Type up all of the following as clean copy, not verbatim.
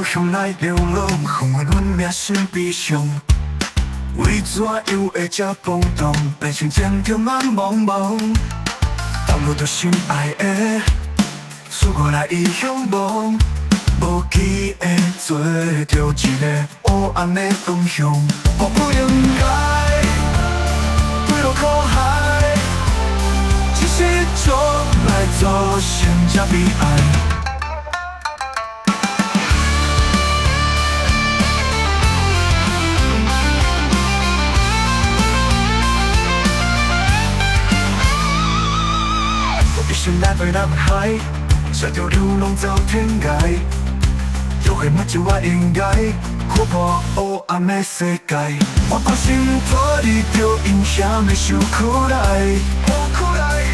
故乡来流浪，风云阮命是悲伤。为怎样会这波动，变成前程眼茫茫？当路着心爱的，思我来伊向往。无期的做着一个黑暗的方向，我不应该坠落苦海，一时错来造成这悲哀。 一生来回南海，这条路拢走天涯。就会没就我应该突破黑暗的世界。我决心脱离着影响的受苦来，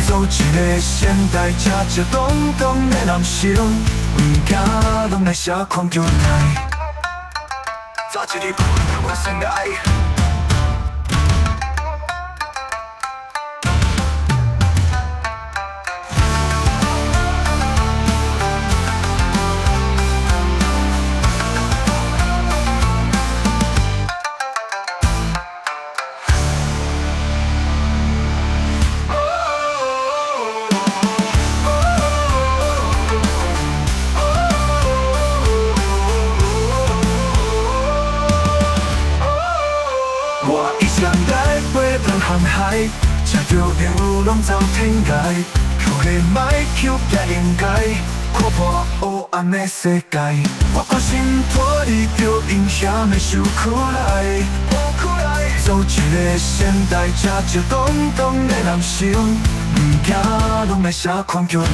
做一个现代正正当当的男性，不惊拢来写狂叫来。早一日我先爱。 我一生来陪伴航海，这条路拢走天涯，求下莫求也应该突破黑暗的世界。我决心脱离着影响的受苦来，做一个现代正正当当的男性，不惊拢来写狂叫来。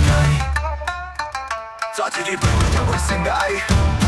早一日我先爱。